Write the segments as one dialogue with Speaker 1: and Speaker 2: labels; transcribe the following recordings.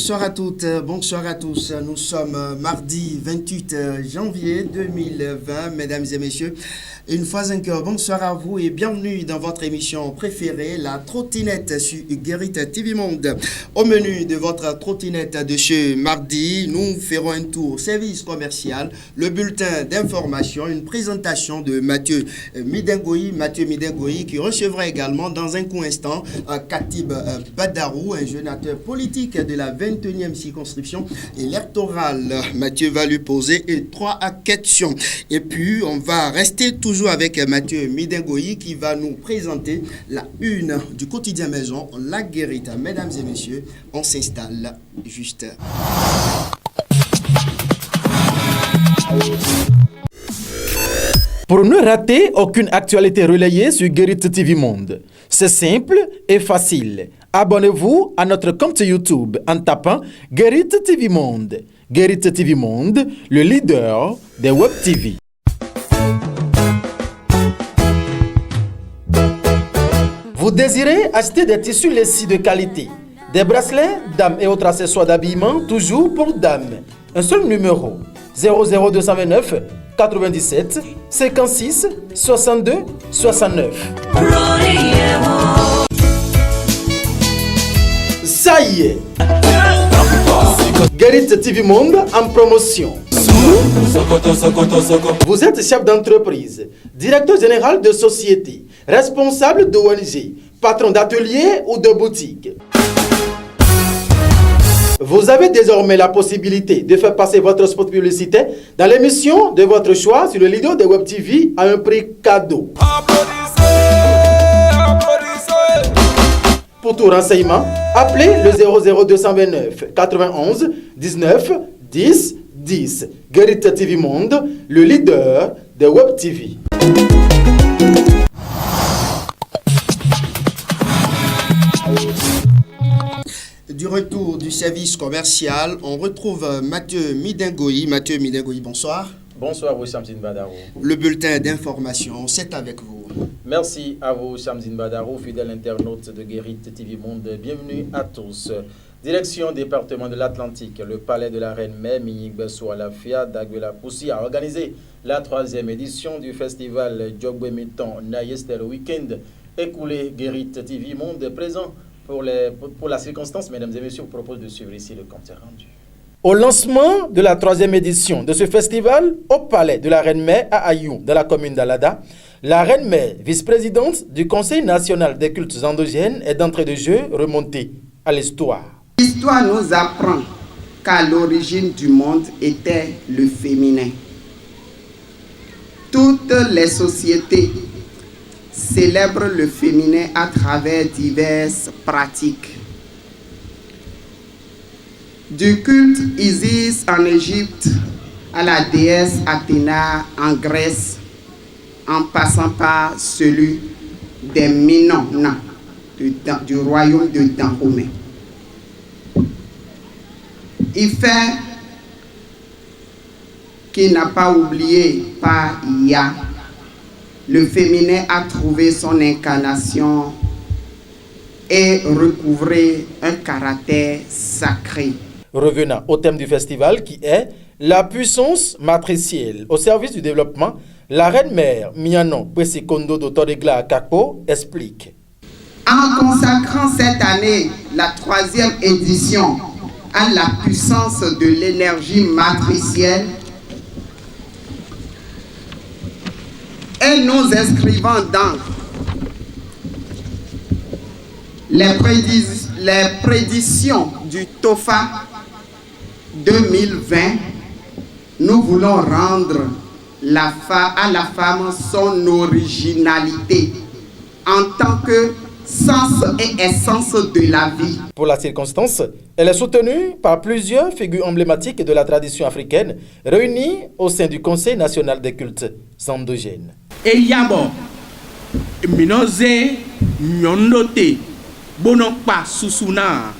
Speaker 1: Bonsoir à toutes, bonsoir à tous. Nous sommes mardi 28 janvier 2020, mesdames et messieurs. Une fois encore, bonsoir à vous et bienvenue dans votre émission préférée, la trottinette sur Guérit TV Monde. Au menu de votre trottinette de ce mardi, nous ferons un tour service commercial, le bulletin d'information, une présentation de Mathieu Midengoï, qui recevra également dans un court instant Katib Badarou, un jeune acteur politique de la 21e circonscription électorale. Mathieu va lui poser 3 questions. Et puis, on va rester toujours avec Mathieu Midengoï qui va nous présenter la une du quotidien maison, La Guérite. Mesdames et messieurs, on s'installe juste.
Speaker 2: Pour ne rater aucune actualité relayée sur Guérit TV Monde, c'est simple et facile. Abonnez-vous à notre compte YouTube en tapant Guérit TV Monde. Guérit TV Monde, le leader des Web TV. Vous désirez acheter des tissus lacis de qualité, des bracelets, dames et autres accessoires d'habillement, toujours pour dames. Un seul numéro, 00229 97 56 62 69. Ça y est, Guérit TV Monde en promotion. Vous êtes chef d'entreprise, directeur général de société, responsable d'ONG, patron d'atelier ou de boutique. Vous avez désormais la possibilité de faire passer votre spot publicitaire dans l'émission de votre choix sur le leader de Web TV à un prix cadeau. Pour tout renseignement, appelez le 00229 91 19 10 10. Guérit TV Monde, le leader de Web TV.
Speaker 1: Du retour du service commercial, on retrouve Mathieu Midengoï. Mathieu Midengoï, bonsoir.
Speaker 3: Bonsoir, vous, Shamsin Badarou.
Speaker 1: Le bulletin d'information, c'est avec vous.
Speaker 3: Merci à vous, Shamsin Badarou, fidèle internaute de Guérit TV Monde. Bienvenue à tous. Direction département de l'Atlantique, le palais de la Reine-Mère, Mignigbesso à la FIA d'Aguela Poussi a organisé la 3e édition du festival Djogwe Miton Nayeste le week-end écoulé. Guérit TV Monde présent pour la circonstance. Mesdames et messieurs, je vous propose de suivre ici le compte rendu.
Speaker 2: Au lancement de la 3e édition de ce festival au palais de la Reine-Mère à Ayou, dans la commune d'Alada, la Reine-Mère, vice-présidente du Conseil national des cultes endogènes, est d'entrée de jeu remontée à l'histoire.
Speaker 4: L'histoire nous apprend qu'à l'origine du monde était le féminin. Toutes les sociétés célèbrent le féminin à travers diverses pratiques. Du culte Isis en Égypte à la déesse Athéna en Grèce, en passant par celui des Minoans du royaume de Dahomey. Ifè, qui n'a pas oublié par Ia, le féminin a trouvé son incarnation et recouvré un caractère sacré.
Speaker 2: Revenant au thème du festival qui est la puissance matricielle au service du développement, la Reine-Mère Mianon Pwesikondo d'Otoregla Kakpo explique.
Speaker 4: En consacrant cette année la 3e édition à la puissance de l'énergie matricielle et nous inscrivant dans les prédictions du TOFA 2020, nous voulons rendre à la femme son originalité en tant que sens et essence de la vie.
Speaker 2: Pour la circonstance, elle est soutenue par plusieurs figures emblématiques de la tradition africaine réunies au sein du Conseil national des cultes endogènes.
Speaker 5: Et yabo, minoze, nyondote, bonokpa susuna,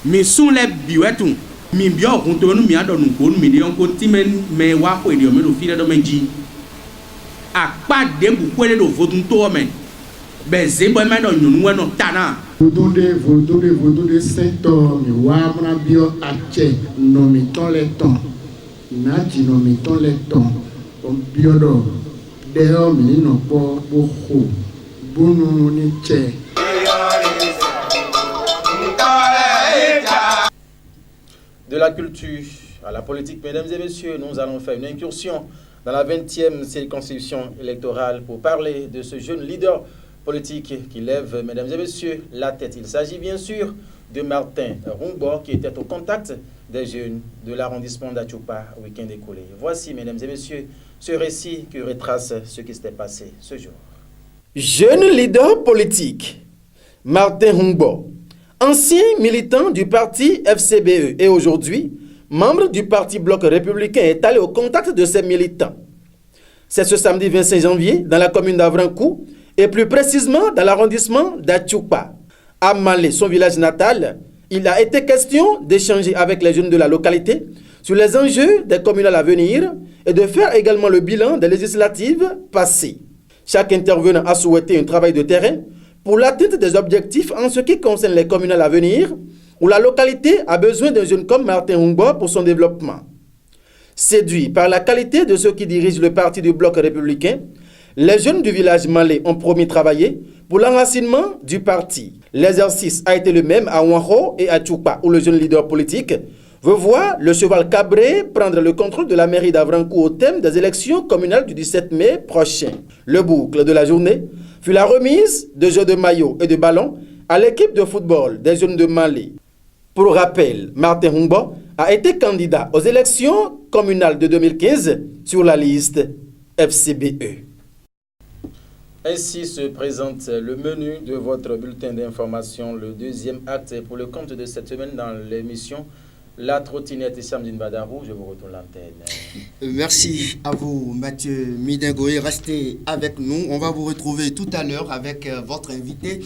Speaker 5: mi sont les bioetum, mi bio kontonu mi adonu kon mi de onko timen me wa ko de me do file do menji. Akpa de bu kwele do vodun to men. Bezebo me no nyunu no tana.
Speaker 6: Vodo de Saint-Or, mi wamna bio ache, nomiton les tons. Naji nomiton les tons. On biodo, deo mi no po boho, bunu ni che.
Speaker 3: De la culture à la politique, mesdames et messieurs, nous allons faire une incursion dans la 20e circonscription électorale pour parler de ce jeune leader politique qui lève, mesdames et messieurs, la tête. Il s'agit bien sûr de Martin Hungbo qui était au contact des jeunes de l'arrondissement d'Achupa week-end écoulé. Voici, mesdames et messieurs, ce récit qui retrace ce qui s'était passé ce jour.
Speaker 2: Jeune leader politique, Martin Hungbo, ancien militant du parti FCBE et aujourd'hui membre du parti Bloc républicain, est allé au contact de ces militants. C'est ce samedi 25 janvier dans la commune d'Avrancou et plus précisément dans l'arrondissement d'Achupa. À Malé, son village natal, il a été question d'échanger avec les jeunes de la localité sur les enjeux des communales à venir et de faire également le bilan des législatives passées. Chaque intervenant a souhaité un travail de terrain pour l'atteinte des objectifs en ce qui concerne les communales à venir, où la localité a besoin d'un jeune comme Martin Hungbo pour son développement. Séduits par la qualité de ceux qui dirigent le parti du Bloc républicain, les jeunes du village malais ont promis travailler pour l'enracinement du parti. L'exercice a été le même à Ouanho et à Tchoupa, où le jeune leader politique veut voir le cheval cabré prendre le contrôle de la mairie d'Avrancou au thème des élections communales du 17 mai prochain. Le boucle de la journée fut la remise de jeux de maillot et de ballons à l'équipe de football des jeunes de Malais. Pour rappel, Martin Hungbo a été candidat aux élections communales de 2015 sur la liste FCBE.
Speaker 3: Ainsi se présente le menu de votre bulletin d'information, le deuxième acte pour le compte de cette semaine dans l'émission La Trottinette et Samdine Badarou. Je vous retourne l'antenne.
Speaker 1: Merci à vous, Mathieu Midingoé. Restez avec nous. On va vous retrouver tout à l'heure avec votre invité,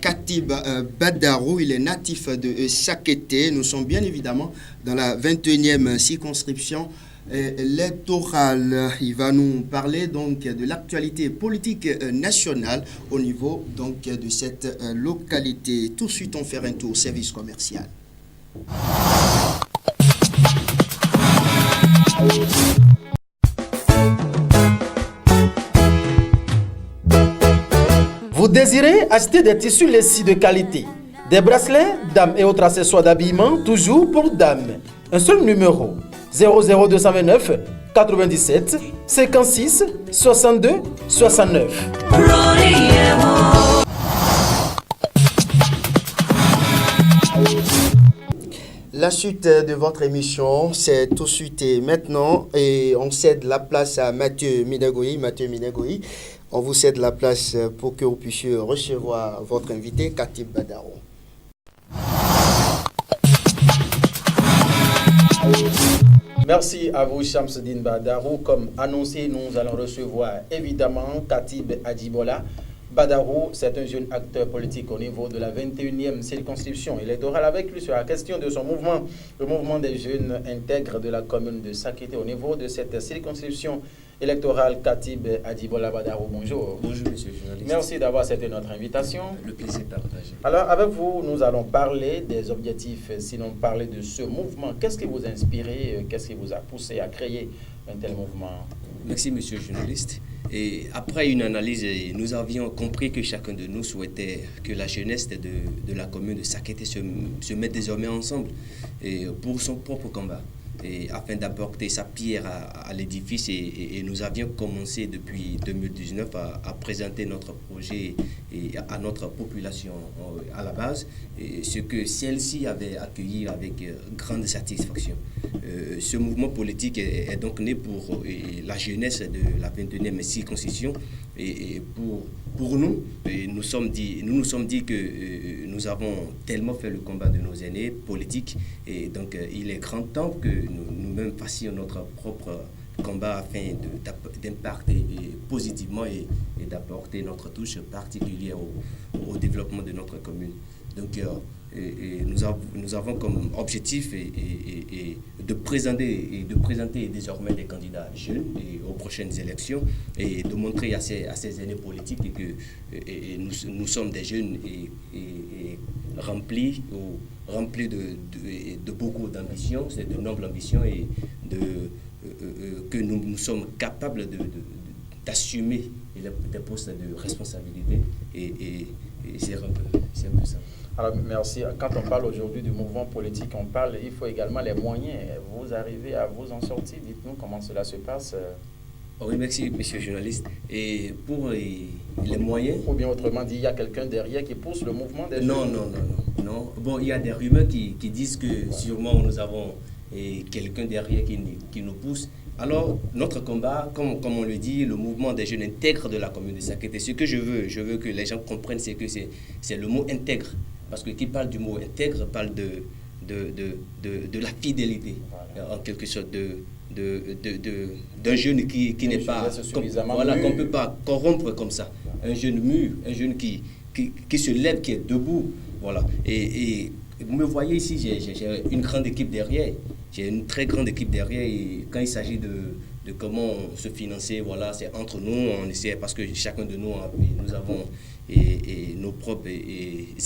Speaker 1: Katib Badarou. Il est natif de Sakété. Nous sommes bien évidemment dans la 21e circonscription électorale. Il va nous parler donc de l'actualité politique nationale au niveau donc de cette localité. Tout de suite, on fait un tour service commercial.
Speaker 2: Vous désirez acheter des tissus lacis de qualité, des bracelets, dames et autres accessoires d'habillement, toujours pour dames. Un seul numéro, 00229 97 56 62 69.
Speaker 1: La suite de votre émission, c'est tout de suite et maintenant, et on cède la place à Mathieu Midingoé. Mathieu Midingoé, on vous cède la place pour que vous puissiez recevoir votre invité, Katib Badarou.
Speaker 3: Merci à vous, Shamsuddin Badarou. Comme annoncé, nous allons recevoir évidemment Katib Adjibola. Badarou, c'est un jeune acteur politique au niveau de la 21e circonscription électorale. Avec lui sur la question de son mouvement, le mouvement des jeunes intègres de la commune de Sakété au niveau de cette circonscription électorale. Katib Adjibola Badarou, bonjour.
Speaker 7: Bonjour, monsieur le journaliste.
Speaker 3: Merci d'avoir accepté notre invitation.
Speaker 7: Le plaisir partagé.
Speaker 3: Alors, avec vous, nous allons parler des objectifs, sinon parler de ce mouvement. Qu'est-ce qui vous a inspiré, qu'est-ce qui vous a poussé à créer un tel mouvement?
Speaker 7: Merci, monsieur le journaliste. Et après une analyse, nous avions compris que chacun de nous souhaitait que la jeunesse de la commune de Sakété se mette désormais ensemble et pour son propre combat, et afin d'apporter sa pierre à l'édifice. Et nous avions commencé depuis 2019 à présenter notre projet et à notre population à la base, et ce que celle-ci avait accueilli avec grande satisfaction. Ce mouvement politique est donc né pour la jeunesse de la 21e circonscription, et pour nous, nous nous sommes dit que nous avons tellement fait le combat de nos aînés politiques, et donc il est grand temps que nous-mêmes fassions notre propre combat afin d'impacter positivement et d'apporter notre touche particulière au développement de notre commune. Donc nous avons comme objectif de présenter désormais des candidats jeunes aux prochaines élections et de montrer à ces aînés politiques que nous sommes des jeunes et remplis de beaucoup d'ambition, c'est de nobles ambitions et que nous sommes capables d'assumer des postes de responsabilité et c'est un peu ça.
Speaker 3: Alors merci. Quand on parle aujourd'hui du mouvement politique, il faut également les moyens. Vous arrivez à vous en sortir. Dites-nous comment cela se passe.
Speaker 7: Oui, merci, monsieur le journaliste. Et pour les moyens...
Speaker 3: Ou bien autrement dit, il y a quelqu'un derrière qui pousse le mouvement des
Speaker 7: Non. Bon, il y a des rumeurs qui disent que sûrement nous avons quelqu'un derrière qui nous pousse. Alors, notre combat, comme on le dit, le mouvement des jeunes intègre de la commune de Sakété. Ce que je veux que les gens comprennent, c'est que c'est le mot intègre. Parce que qui parle du mot intègre parle de la fidélité, en quelque sorte, d'un jeune qui n'est pas... Voilà, qu'on ne peut pas corrompre comme ça. Un jeune mûr, un jeune qui se lève, qui est debout. Voilà. Et vous me voyez ici, j'ai une grande équipe derrière. J'ai une très grande équipe derrière. Et quand il s'agit de comment se financer, voilà, c'est entre nous, on essaie, parce que chacun de nous avons nos propres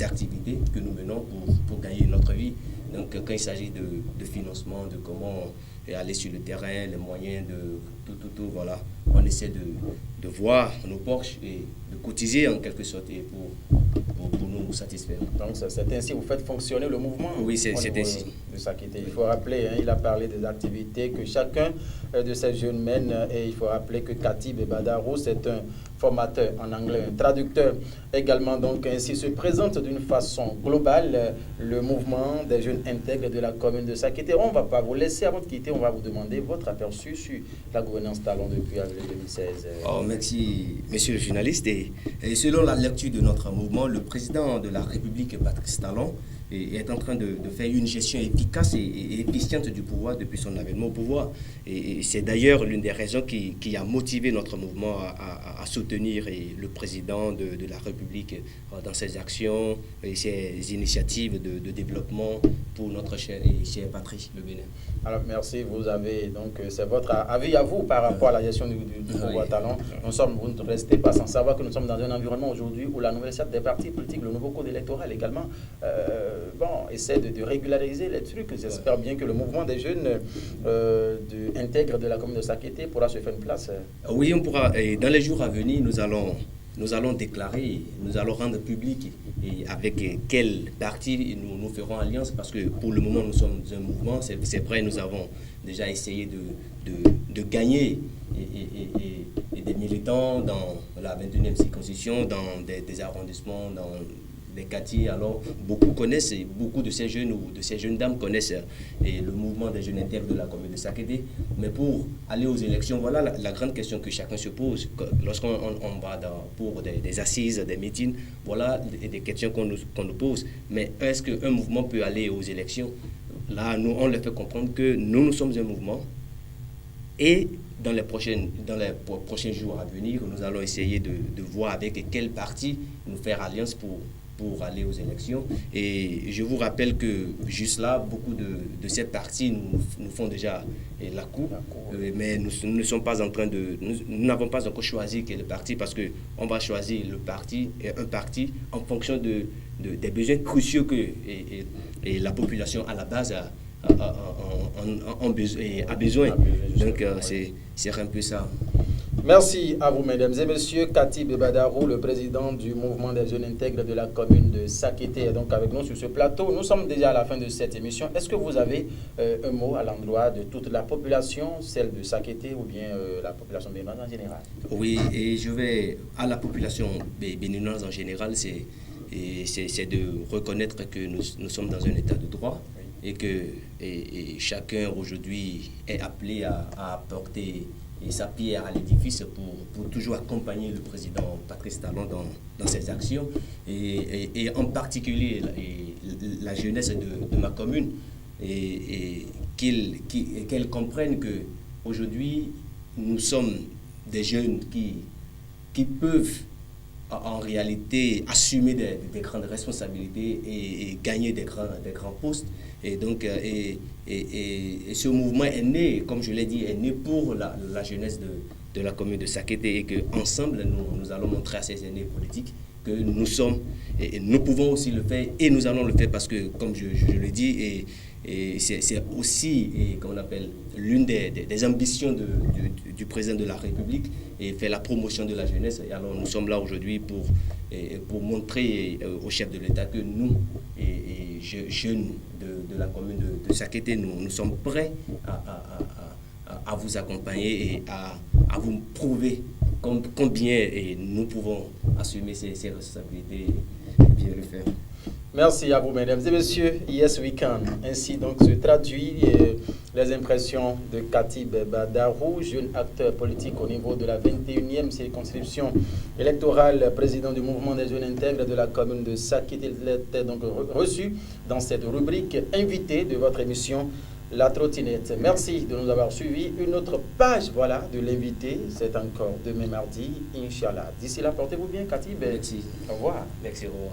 Speaker 7: activités que nous menons pour gagner notre vie. Donc quand il s'agit de financement, de comment aller sur le terrain, les moyens de tout, voilà, on essaie de voir nos poches et de cotiser en quelque sorte pour nous satisfaire.
Speaker 3: Donc c'est ainsi que vous faites fonctionner le mouvement.
Speaker 7: Oui, c'est ainsi.
Speaker 3: De Sakété. Il faut rappeler, il a parlé des activités que chacun de ces jeunes mène et il faut rappeler que Katib Badaro, c'est un formateur en anglais, un traducteur également. Donc ainsi se présente d'une façon globale le mouvement des jeunes intègres de la commune de Sakété. On ne va pas vous laisser, avant de quitter, on va vous demander votre aperçu sur la gouvernance Talon depuis avril 2016.
Speaker 7: Merci, monsieur le journaliste. Et selon la lecture de notre mouvement, le président de la République, Patrice Talon, est en train de faire une gestion efficace et efficiente du pouvoir depuis son avènement au pouvoir. Et c'est d'ailleurs l'une des raisons qui a motivé notre mouvement à soutenir le président de la République dans ses actions et ses initiatives de développement pour notre chère patrie, le Bénin.
Speaker 3: Alors merci, vous avez donc, c'est votre avis à vous par rapport à la gestion du pouvoir Talon. Vous ne restez pas sans savoir que nous sommes dans un environnement aujourd'hui où la nouvelle charte des partis politiques, le nouveau code électoral également, essaie de régulariser les trucs. J'espère bien que le mouvement des jeunes intègres de la commune de Sakété pourra se faire une place.
Speaker 7: Oui, on pourra. Et dans les jours à venir, nous allons déclarer, nous allons rendre public avec quel parti nous ferons alliance, parce que pour le moment nous sommes un mouvement, c'est vrai, nous avons déjà essayé de gagner des militants dans la 21e circonscription, dans des arrondissements, dans les quartiers. Alors beaucoup connaissent, et beaucoup de ces jeunes ou de ces jeunes dames connaissent le mouvement des jeunes intègres de la commune de Sakété. Mais pour aller aux élections, voilà la grande question que chacun se pose. Lorsqu'on va pour des assises, des meetings, voilà des questions qu'on nous pose. Mais est-ce qu'un mouvement peut aller aux élections? Là, nous, on leur fait comprendre que nous sommes un mouvement et dans les prochains jours à venir, nous allons essayer de voir avec quel parti nous faire alliance pour aller aux élections. Et je vous rappelle que juste là, beaucoup de ces partis nous font déjà la cour, mais nous ne sommes pas en train nous n'avons pas encore choisi quel parti, parce qu'on va choisir un parti en fonction des besoins cruciaux que et la population à la base a besoin. Donc c'est un peu ça.
Speaker 3: Merci à vous, mesdames et messieurs. Katib Badaro, le président du mouvement des jeunes intègres de la commune de Sakété, est donc avec nous sur ce plateau. Nous sommes déjà à la fin de cette émission. Est-ce que vous avez un mot à l'endroit de toute la population, celle de Sakété ou bien la population béninoise en général?
Speaker 7: Oui, et je vais à la population béninoise en général, c'est de reconnaître que nous sommes dans un état de droit. Et que chacun aujourd'hui est appelé à apporter sa pierre à l'édifice pour toujours accompagner le président Patrice Talon dans ses actions, et en particulier la jeunesse de ma commune, et qu'elle comprenne qu'aujourd'hui nous sommes des jeunes qui peuvent en réalité assumer des grandes responsabilités et gagner des grands postes. Et donc, ce mouvement est né, comme je l'ai dit, est né pour la jeunesse de la commune de Sakété, et qu'ensemble, nous allons montrer à ces aînés politiques que nous sommes, et nous pouvons aussi le faire, et nous allons le faire parce que, comme je le dis, et c'est aussi, comme on appelle, l'une des ambitions du président de la République, et faire la promotion de la jeunesse. Et alors nous sommes là aujourd'hui pour montrer au chef de l'État que nous, jeunes de la commune de Sakété, nous sommes prêts à vous accompagner et à vous prouver combien nous pouvons assumer ces responsabilités et bien le faire.
Speaker 3: Merci à vous, mesdames et messieurs. Yes, we can. Ainsi donc se traduit les impressions de Katib Badarou, jeune acteur politique au niveau de la 21e circonscription électorale, président du mouvement des jeunes intègres de la commune de Sakété. Il était donc reçu dans cette rubrique invité de votre émission La Trottinette. Merci de nous avoir suivis. Une autre page, voilà, de l'invité. C'est encore demain mardi, Inch'Allah. D'ici là, portez-vous bien, Katib.
Speaker 7: Merci.
Speaker 3: Au revoir.
Speaker 7: Merci, au revoir.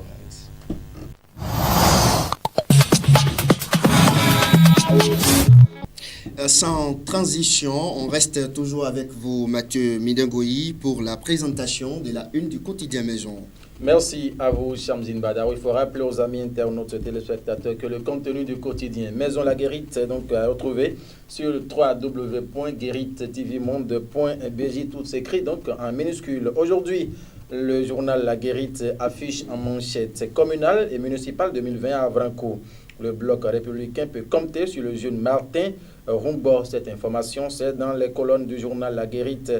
Speaker 1: Sans transition, on reste toujours avec vous, Mathieu Midengoyi, pour la présentation de la une du quotidien Maison.
Speaker 3: Merci à vous, Chamzine Badarou. Il faut rappeler aux amis internautes et téléspectateurs que le contenu du quotidien Maison La Guérite est donc à retrouver sur www.guérite-tvmonde.bj, tout s'écrit donc en minuscule. Aujourd'hui, le journal La Guérite affiche en manchette communale et municipale 2020 à Avrancourt. Le bloc républicain peut compter sur le jeune Martin Rumbo. Cette information, c'est dans les colonnes du journal La Guérite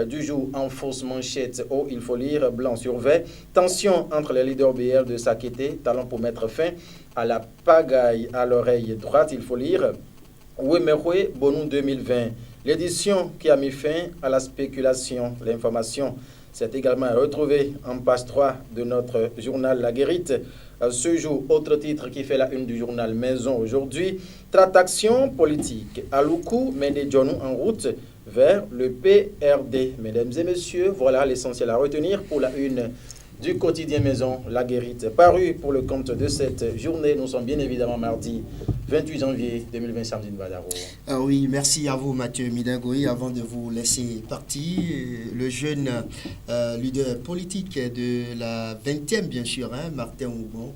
Speaker 3: du jour. En fausse manchette, il faut lire blanc sur vert. Tension entre les leaders BR de Sakété, talent pour mettre fin à la pagaille. À l'oreille droite, il faut lire Ouemerwe Bonou 2020. L'édition qui a mis fin à la spéculation. L'information, c'est également retrouvé en page 3 de notre journal La Guérite. Ce jour, autre titre qui fait la une du journal Maison aujourd'hui, tratation politique. Aloukou mène Djonou en route vers le PRD. Mesdames et messieurs, voilà l'essentiel à retenir pour la une du quotidien Maison La Guérite. Paru pour le compte de cette journée, nous sommes bien évidemment mardi 28 janvier 2020, Samzine Badarou.
Speaker 1: Oui, merci à vous, Mathieu Midengoyi. Avant de vous laisser partir, le jeune leader politique de la 20e, bien sûr, Martin Oubon.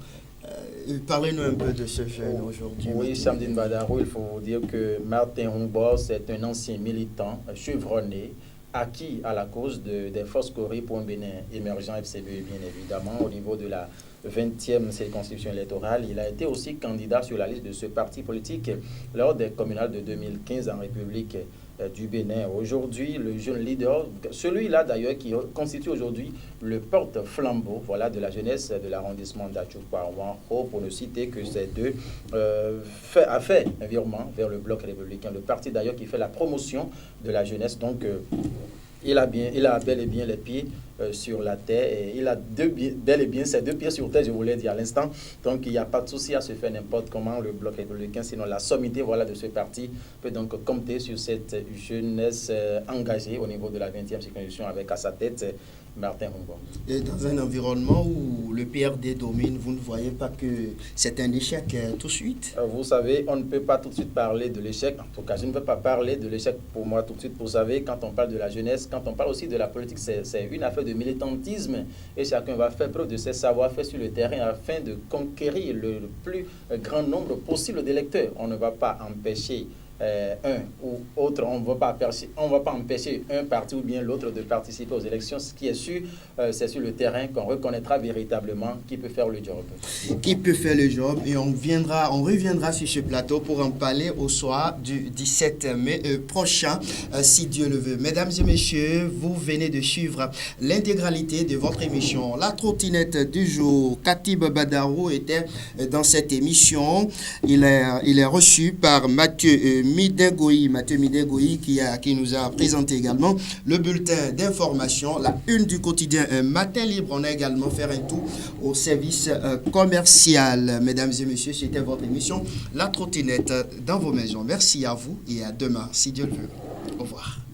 Speaker 1: Parlez-nous un peu de ce jeune aujourd'hui.
Speaker 3: Oui, Samzine Badarou, il faut vous dire que Martin Oubon, c'est un ancien militant chevronné, acquis à la cause des forces Corée pour un Bénin émergent FCB, bien évidemment, au niveau de la 20e circonscription électorale. Il a été aussi candidat sur la liste de ce parti politique lors des communales de 2015 en République du Bénin. Aujourd'hui, le jeune leader, celui-là d'ailleurs qui constitue aujourd'hui le porte-flambeau, voilà, de la jeunesse de l'arrondissement d'Achoupa-Wanho, pour ne citer que ces deux, a fait un virement vers le bloc républicain, le parti d'ailleurs qui fait la promotion de la jeunesse. Donc, il a bel et bien les pieds sur la terre, et il a bel et bien ses deux pieds sur terre, je vous l'ai dit à l'instant. Donc il n'y a pas de souci à se faire n'importe comment le bloc républicain, sinon la sommité, voilà, de ce parti peut donc compter sur cette jeunesse engagée au niveau de la 20e circonscription avec à sa tête Martin Rumbo.
Speaker 1: Et dans un environnement où le PRD domine, vous ne voyez pas que c'est un échec tout de suite?
Speaker 3: Vous savez, on ne peut pas tout de suite parler de l'échec. En tout cas, je ne veux pas parler de l'échec pour moi tout de suite. Vous savez, quand on parle de la jeunesse, quand on parle aussi de la politique, c'est une affaire de militantisme. Et chacun va faire preuve de ses savoir-faire sur le terrain afin de conquérir le plus grand nombre possible d'électeurs. On ne va pas empêcher un ou autre, on ne va pas empêcher un parti ou bien l'autre de participer aux élections. Ce qui est sûr, c'est sur le terrain qu'on reconnaîtra véritablement qui peut faire le job.
Speaker 1: Qui peut faire le job, et on reviendra sur ce plateau pour en parler au soir du 17 mai prochain, si Dieu le veut. Mesdames et messieurs, vous venez de suivre l'intégralité de votre émission La Trottinette du jour. Katib Badarou était dans cette émission. Il est reçu par Mathieu Midengoyi, qui nous a présenté également le bulletin d'information, la une du quotidien Matin Libre. On a également fait un tour au service commercial. Mesdames et messieurs, c'était votre émission La Trottinette dans vos maisons. Merci à vous et à demain, si Dieu le veut. Au revoir.